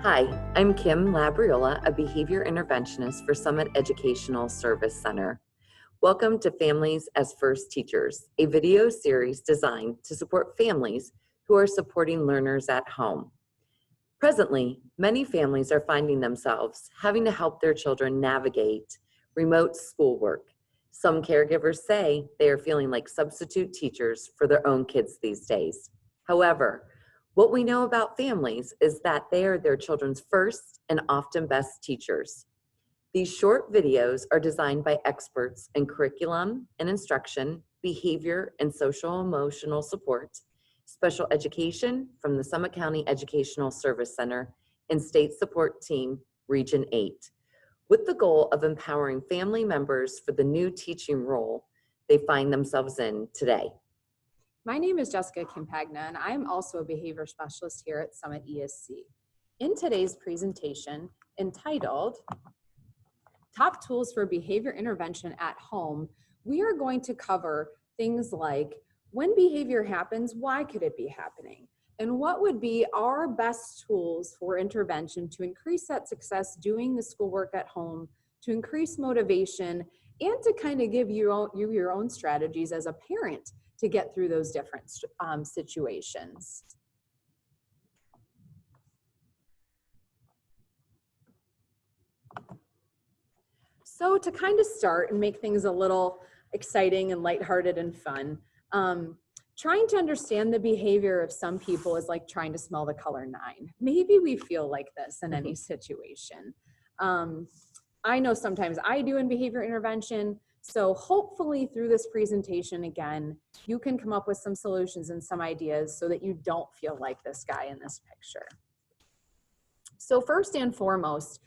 Hi, I'm Kim Labriola, a behavior interventionist for Summit Educational Service Center. Welcome to Families as First Teachers, a video series designed to support families who are supporting learners at home. Presently, many families are finding themselves having to help their children navigate remote schoolwork. Some caregivers say they are feeling like substitute teachers for their own kids these days. However, what we know about families is that they are their children's first and often best teachers. These short videos are designed by experts in curriculum and instruction, behavior and social emotional support, special education from the Summit County Educational Service Center, and State Support Team Region 8, with the goal of empowering family members for the new teaching role they find themselves in today. My name is Jessica Kimpagna, and I'm also a behavior specialist here at Summit ESC. In today's presentation, entitled Top Tools for Behavior Intervention at Home, we are going to cover things like when behavior happens, why could it be happening? And what would be our best tools for intervention to increase that success doing the schoolwork at home, to increase motivation, and to kind of give you your own strategies as a parent to get through those different situations. So to kind of start and make things a little exciting and lighthearted and fun, trying to understand the behavior of some people is like trying to smell the color 9. Maybe we feel like this in any situation. I know sometimes I do in behavior intervention. So hopefully through this presentation, again, you can come up with some solutions and some ideas so that you don't feel like this guy in this picture. So first and foremost,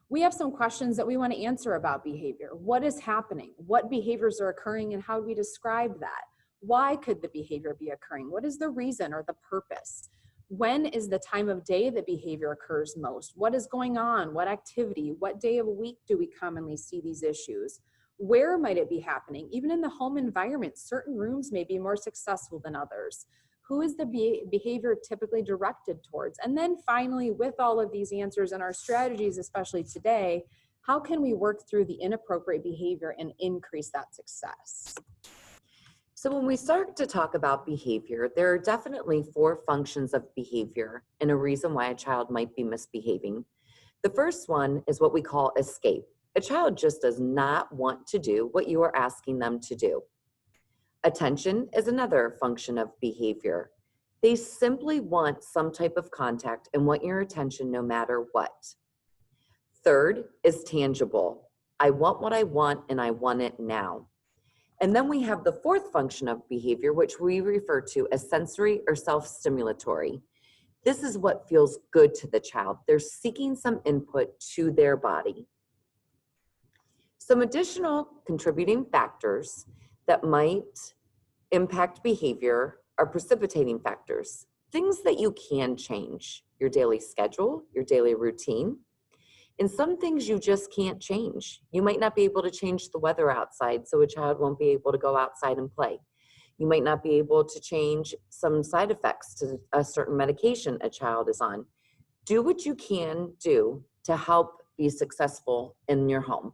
we have some questions that we want to answer about behavior. What is happening? What behaviors are occurring and how do we describe that? Why could the behavior be occurring? What is the reason or the purpose? When is the time of day that behavior occurs most? What is going on? What activity? What day of the week do we commonly see these issues? Where might it be happening? Even in the home environment, certain rooms may be more successful than others. Who is the behavior typically directed towards? And then finally, with all of these answers and our strategies, especially today, how can we work through the inappropriate behavior and increase that success? So when we start to talk about behavior, there are definitely 4 functions of behavior and a reason why a child might be misbehaving. The first one is what we call escape. A child just does not want to do what you are asking them to do. Attention is another function of behavior. They simply want some type of contact and want your attention no matter what. Third is tangible. I want what I want and I want it now. And then we have the 4th function of behavior, which we refer to as sensory or self-stimulatory. This is what feels good to the child. They're seeking some input to their body. Some additional contributing factors that might impact behavior are precipitating factors, things that you can change, your daily schedule, your daily routine, and some things you just can't change. You might not be able to change the weather outside, so a child won't be able to go outside and play. You might not be able to change some side effects to a certain medication a child is on. Do what you can do to help be successful in your home.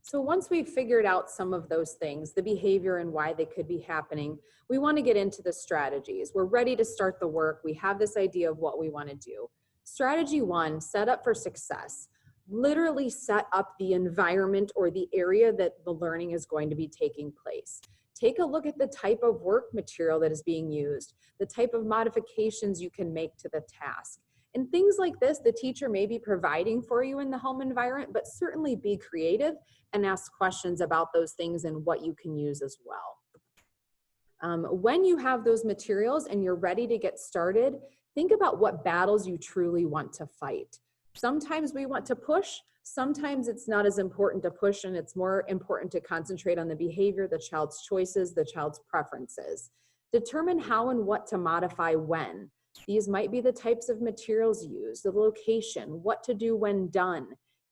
So once we've figured out some of those things, the behavior and why they could be happening, we want to get into the strategies. We're ready to start the work. We have this idea of what we want to do. Strategy 1, set up for success. Literally set up the environment or the area that the learning is going to be taking place. Take a look at the type of work material that is being used, the type of modifications you can make to the task. And things like this, the teacher may be providing for you in the home environment, but certainly be creative and ask questions about those things and what you can use as well. When you have those materials and you're ready to get started, think about what battles you truly want to fight. Sometimes we want to push, sometimes it's not as important to push and it's more important to concentrate on the behavior, the child's choices, the child's preferences. Determine how and what to modify when. These might be the types of materials used, the location, what to do when done.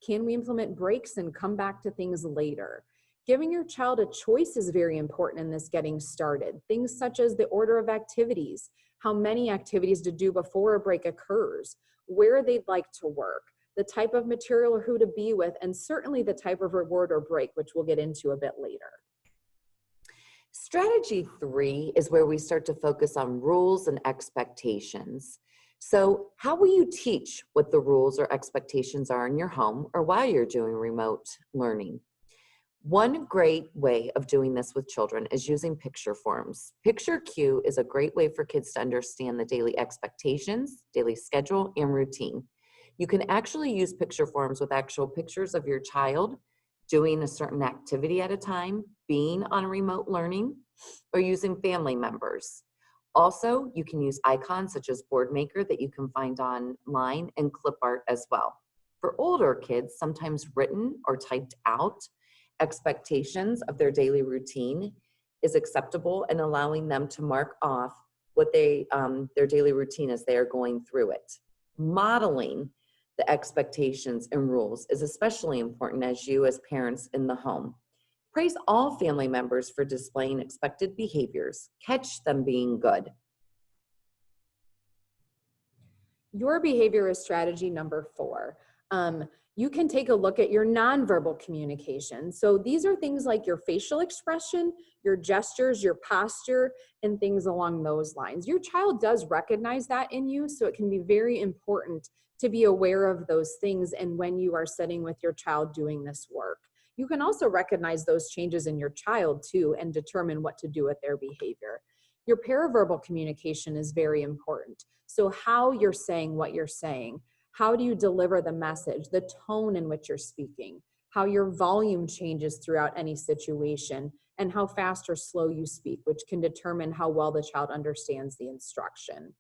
Can we implement breaks and come back to things later? Giving your child a choice is very important in this getting started. Things such as the order of activities. how many activities to do before a break occurs, where they'd like to work, the type of material or who to be with, and certainly the type of reward or break, which we'll get into a bit later. Strategy 3 is where we start to focus on rules and expectations. So, how will you teach what the rules or expectations are in your home or while you're doing remote learning? One great way of doing this with children is using picture forms. Picture cue is a great way for kids to understand the daily expectations, daily schedule, and routine. You can actually use picture forms with actual pictures of your child doing a certain activity at a time, being on remote learning, or using family members. Also, you can use icons such as Boardmaker that you can find online and clip art as well. For older kids, sometimes written or typed out expectations of their daily routine is acceptable and allowing them to mark off what their daily routine as they are going through it. Modeling the expectations and rules is especially important as you as parents in the home. Praise all family members for displaying expected behaviors. Catch them being good. Your behavior is strategy number 4. You can take a look at your nonverbal communication. So these are things like your facial expression, your gestures, your posture, and things along those lines. Your child does recognize that in you, so it can be very important to be aware of those things and when you are sitting with your child doing this work. You can also recognize those changes in your child too and determine what to do with their behavior. Your paraverbal communication is very important. So how you're saying what you're saying, how do you deliver the message, the tone in which you're speaking, how your volume changes throughout any situation, and how fast or slow you speak, which can determine how well the child understands the instruction.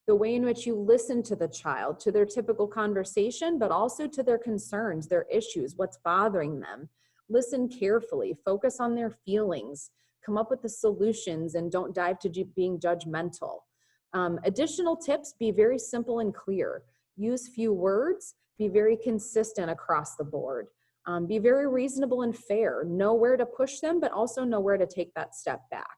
The way in which you listen to the child, to their typical conversation, but also to their concerns, their issues, what's bothering them. Listen carefully, focus on their feelings, come up with the solutions, and don't dive to being judgmental. Additional tips, be very simple and clear. Use few words, be very consistent across the board. Be very reasonable and fair. Know where to push them, but also know where to take that step back.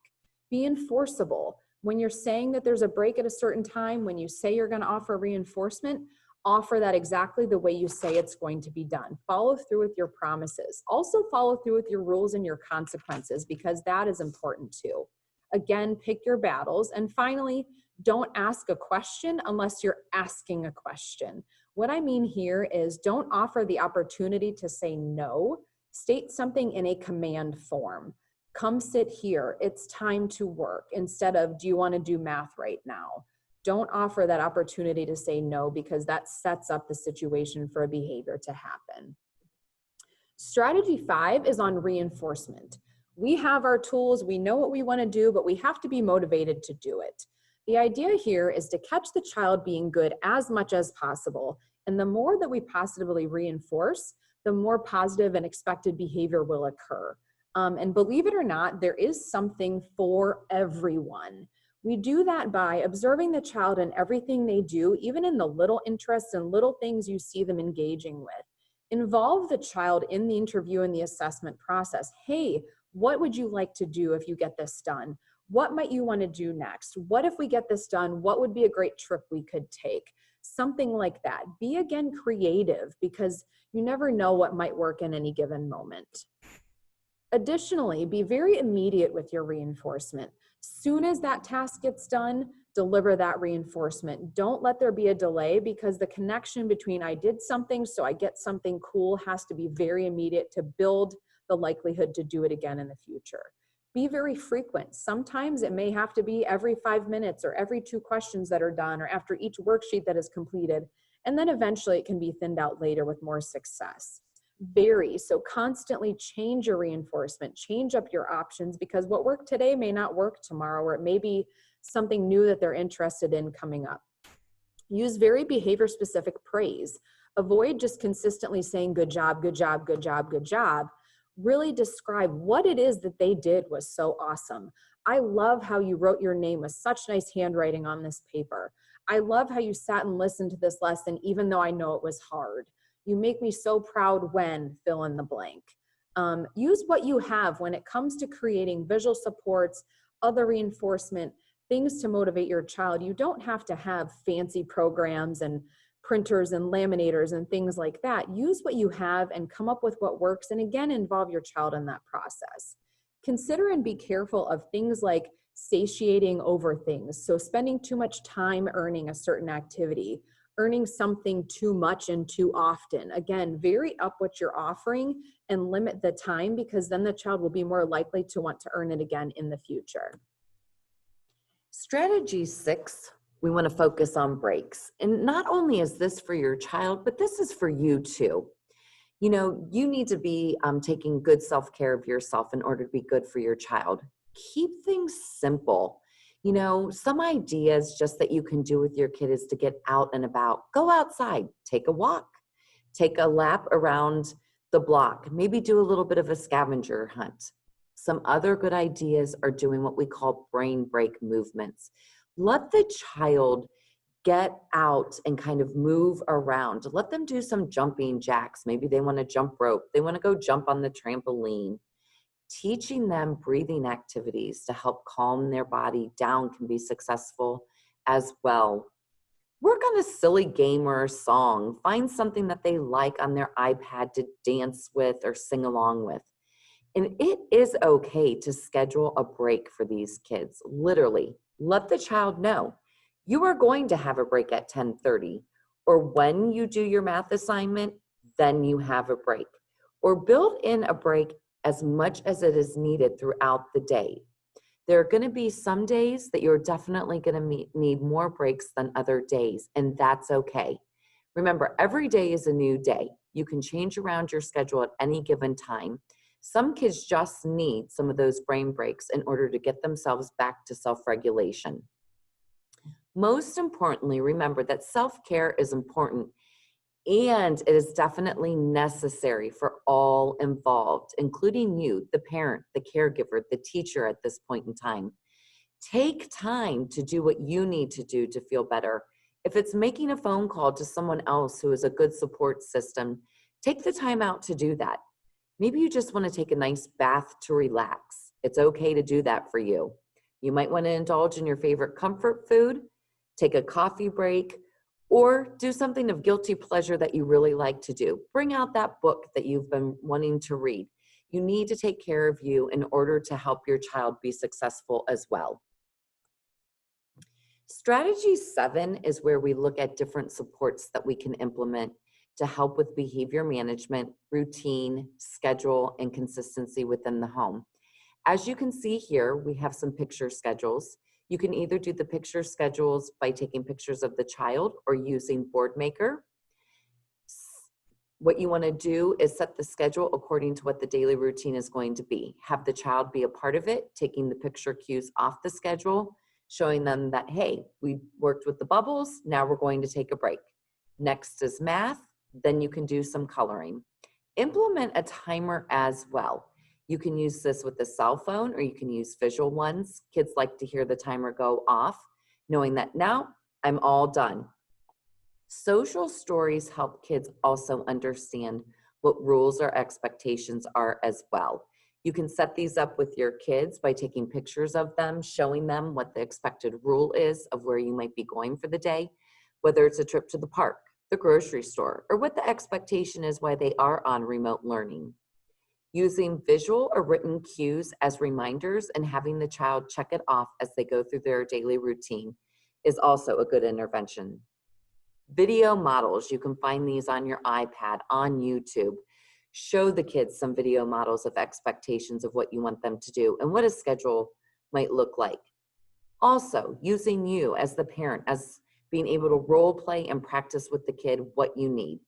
Be enforceable. When you're saying that there's a break at a certain time, when you say you're going to offer reinforcement, offer that exactly the way you say it's going to be done. Follow through with your promises. Also follow through with your rules and your consequences, because that is important too. Again, pick your battles. And finally, don't ask a question unless you're asking a question. What I mean here is don't offer the opportunity to say no. State something in a command form. Come sit here. It's time to work, instead of, do you want to do math right now? Don't offer that opportunity to say no, because that sets up the situation for a behavior to happen. Strategy 5 is on reinforcement. We have our tools, we know what we want to do, but we have to be motivated to do it. The idea here is to catch the child being good as much as possible. And the more that we positively reinforce, the more positive and expected behavior will occur. And believe it or not, there is something for everyone. We do that by observing the child in everything they do, even in the little interests and little things you see them engaging with. Involve the child in the interview and the assessment process. Hey, what would you like to do if you get this done? What might you want to do next? What if we get this done? What would be a great trip we could take? Something like that. Be again creative, because you never know what might work in any given moment. Additionally, be very immediate with your reinforcement. Soon as that task gets done, deliver that reinforcement. Don't let there be a delay, because the connection between I did something so I get something cool has to be very immediate to build the likelihood to do it again in the future. Be very frequent. Sometimes it may have to be every 5 minutes or every 2 questions that are done, or after each worksheet that is completed. And then eventually it can be thinned out later with more success. Vary. So constantly change your reinforcement, change up your options, because what worked today may not work tomorrow, or it may be something new that they're interested in coming up. Use very behavior specific praise. Avoid just consistently saying good job, good job, good job, good job. Really describe what it is that they did was so awesome. I love how you wrote your name with such nice handwriting on this paper. I love how you sat and listened to this lesson, even though I know it was hard. You make me so proud when, fill in the blank. Use what you have when it comes to creating visual supports, other reinforcement. things to motivate your child. You don't have to have fancy programs and printers and laminators and things like that. Use what you have and come up with what works. And again, involve your child in that process. Consider and be careful of things like satiating over things. So spending too much time earning a certain activity, earning something too much and too often. Again, vary up what you're offering and limit the time, because then the child will be more likely to want to earn it again in the future. Strategy 6, we want to focus on breaks. And not only is this for your child, but this is for you too. You know, you need to be taking good self-care of yourself in order to be good for your child. Keep things simple. You know, some ideas just that you can do with your kid is to get out and about. Go outside, take a walk, take a lap around the block, maybe do a little bit of a scavenger hunt. Some other good ideas are doing what we call brain break movements. Let the child get out and kind of move around. Let them do some jumping jacks. Maybe they want to jump rope. They want to go jump on the trampoline. Teaching them breathing activities to help calm their body down can be successful as well. Work on a silly game or a song. Find something that they like on their iPad to dance with or sing along with. And it is okay to schedule a break for these kids. Literally, let the child know you are going to have a break at 10:30, or when you do your math assignment, then you have a break. Or build in a break as much as it is needed throughout the day. There are going to be some days that you're definitely going to need more breaks than other days, and that's okay. Remember, every day is a new day. You can change around your schedule at any given time. Some kids just need some of those brain breaks in order to get themselves back to self-regulation. Most importantly, remember that self-care is important, and it is definitely necessary for all involved, including you, the parent, the caregiver, the teacher at this point in time. Take time to do what you need to do to feel better. If it's making a phone call to someone else who is a good support system, take the time out to do that. Maybe you just want to take a nice bath to relax. It's okay to do that for you. You might want to indulge in your favorite comfort food, take a coffee break, or do something of guilty pleasure that you really like to do. Bring out that book that you've been wanting to read. You need to take care of you in order to help your child be successful as well. Strategy 7 is where we look at different supports that we can implement to help with behavior management, routine, schedule, and consistency within the home. As you can see here, we have some picture schedules. You can either do the picture schedules by taking pictures of the child or using Boardmaker. What you want to do is set the schedule according to what the daily routine is going to be. Have the child be a part of it, taking the picture cues off the schedule, showing them that, hey, we worked with the bubbles, now we're going to take a break. Next is math, then you can do some coloring. Implement a timer as well. You can use this with a cell phone or you can use visual ones. Kids like to hear the timer go off, knowing that now I'm all done. Social stories help kids also understand what rules or expectations are as well. You can set these up with your kids by taking pictures of them, showing them what the expected rule is of where you might be going for the day, whether it's a trip to the park, the grocery store, or what the expectation is why they are on remote learning. Using visual or written cues as reminders and having the child check it off as they go through their daily routine is also a good intervention. Video models, you can find these on your iPad, on YouTube. Show the kids some video models of expectations of what you want them to do and what a schedule might look like. Also, using you as the parent, as being able to role play and practice with the kid what you need.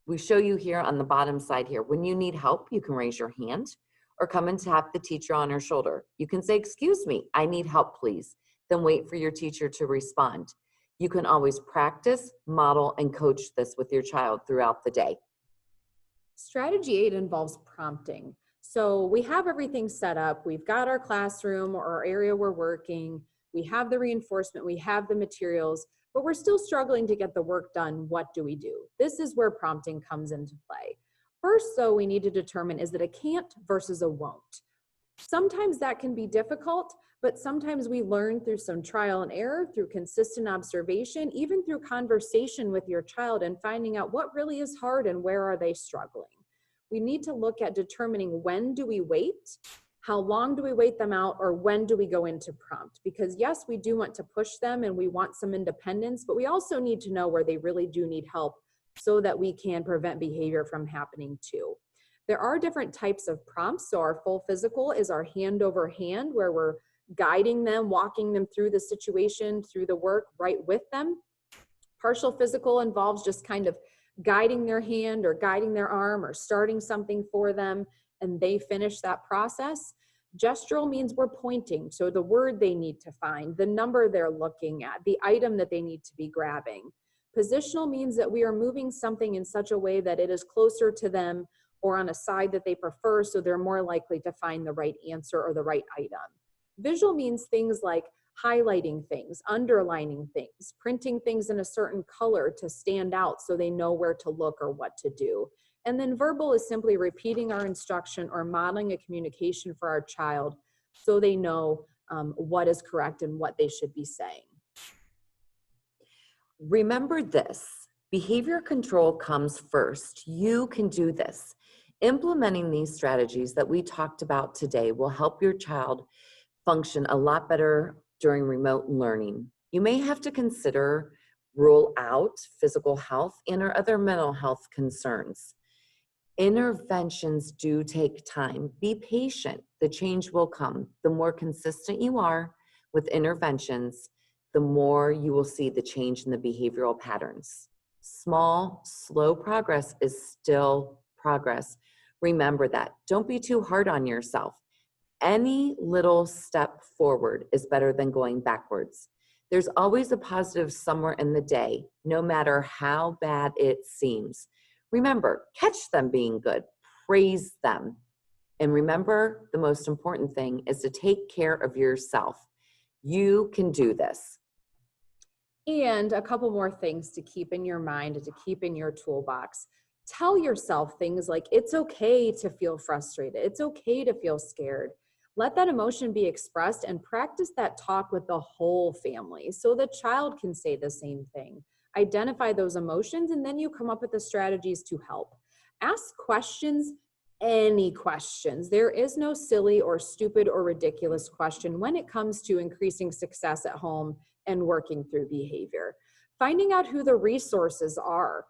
We show you here on the bottom side here, when you need help, you can raise your hand or come and tap the teacher on her shoulder. You can say, excuse me, I need help, please. Then wait for your teacher to respond. You can always practice, model, and coach this with your child throughout the day. Strategy 8 involves prompting. So we have everything set up. We've got our classroom or our area we're working. We have the reinforcement. We have the materials, but we're still struggling to get the work done. What do we do? This is where prompting comes into play. First, though, we need to determine, is it a can't versus a won't? Sometimes that can be difficult, but sometimes we learn through some trial and error, through consistent observation, even through conversation with your child and finding out what really is hard and where are they struggling. We need to look at determining when do we wait, how long do we wait them out, or when do we go into prompt? Because yes, we do want to push them and we want some independence, but we also need to know where they really do need help so that we can prevent behavior from happening too. There are different types of prompts. So our full physical is our hand over hand, where we're guiding them, walking them through the situation, through the work, right with them. Partial physical involves just kind of guiding their hand or guiding their arm or starting something for them, and they finish that process. Gestural means we're pointing, so the word they need to find, the number they're looking at, the item that they need to be grabbing. Positional means that we are moving something in such a way that it is closer to them or on a side that they prefer, so they're more likely to find the right answer or the right item. Visual means things like highlighting things, underlining things, printing things in a certain color to stand out so they know where to look or what to do. And then verbal is simply repeating our instruction or modeling a communication for our child so they know what is correct and what they should be saying. Remember this, behavior control comes first. You can do this. Implementing these strategies that we talked about today will help your child function a lot better during remote learning. You may have to consider rule out physical health and or other mental health concerns. Interventions do take time. Be patient. The change will come. The more consistent you are with interventions, the more you will see the change in the behavioral patterns. Small, slow progress is still progress. Remember that. Don't be too hard on yourself. Any little step forward is better than going backwards. There's always a positive somewhere in the day, no matter how bad it seems. Remember, catch them being good, praise them. And remember, the most important thing is to take care of yourself. You can do this. And a couple more things to keep in your mind and to keep in your toolbox. Tell yourself things like, it's okay to feel frustrated. It's okay to feel scared. Let that emotion be expressed and practice that talk with the whole family so the child can say the same thing. Identify those emotions, and then you come up with the strategies to help. Ask questions, any questions. There is no silly or stupid or ridiculous question when it comes to increasing success at home and working through behavior. Finding out who the resources are.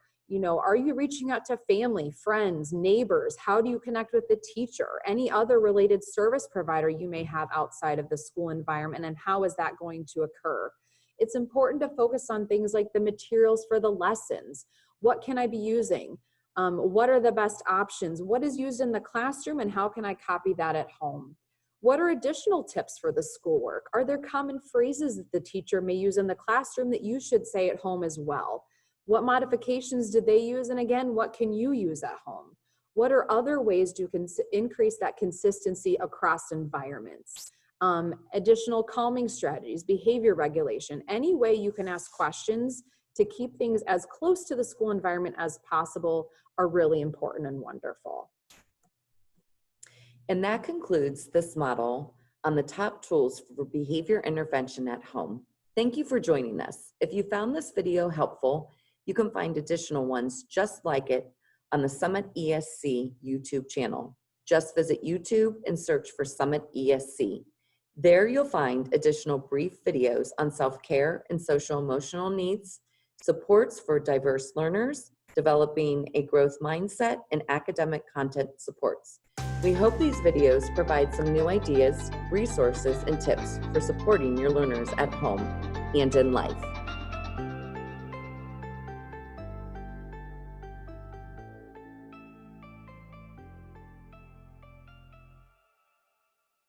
Are you reaching out to family, friends, neighbors? How do you connect with the teacher? Any other related service provider you may have outside of the school environment, and how is that going to occur? It's important to focus on things like the materials for the lessons. What can I be using? What are the best options? What is used in the classroom, and how can I copy that at home? What are additional tips for the schoolwork? Are there common phrases that the teacher may use in the classroom that you should say at home as well? What modifications did they use? And again, what can you use at home? What are other ways to increase that consistency across environments? Additional calming strategies, behavior regulation, any way you can ask questions to keep things as close to the school environment as possible are really important and wonderful. And that concludes this model on the top tools for behavior intervention at home. Thank you for joining us. If you found this video helpful, you can find additional ones just like it on the Summit ESC YouTube channel. Just visit YouTube and search for Summit ESC. There you'll find additional brief videos on self-care and social emotional needs, supports for diverse learners, developing a growth mindset, and academic content supports. We hope these videos provide some new ideas, resources, and tips for supporting your learners at home and in life.